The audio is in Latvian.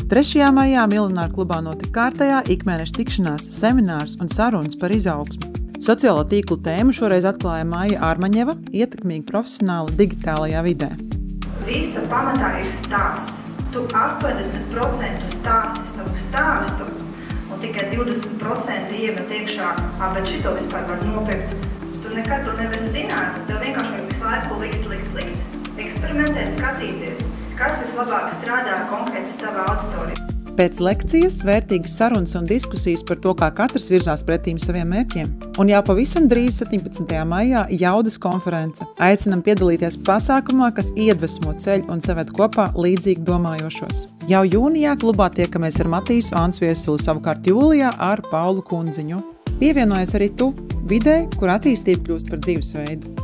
3. maijā Millenāru klubā notika kārtējā ikmēneša tikšanās, seminārs un sarunas par izaugsmi. Sociālo tīklu tēmu šoreiz atklāja Maija Ārmaņeva, ietekmīga profesionāla digitālajā vidē. Visa pamatā ir stāsts. Tu 80% stāsti savu stāstu, un tikai 20% iemet iekšā, bet šito vispār var nopirkt. Tu nekad to nevari zināt, tev vienkārši vajag visu laiku likt. Eksperimentēt, skatīties, kas vislabāk strādā konkrēti uz tavā auditoriju. Pēc lekcijas vērtīgas sarunas un diskusijas par to, kā katrs virzās pretīm saviem mērķiem. Un jau pavisam drīz 17. maijā jaudas konference. Aicinam piedalīties pasākumā, kas iedvesmo ceļ un saved kopā līdzīgi domājošos. Jau jūnijā klubā tiekamies ar Matīsu Ansviesuli, savukārt jūlijā ar Paulu Kundziņu. Pievienojies arī tu vidē, kur attīstība kļūst par dzīvesveidu.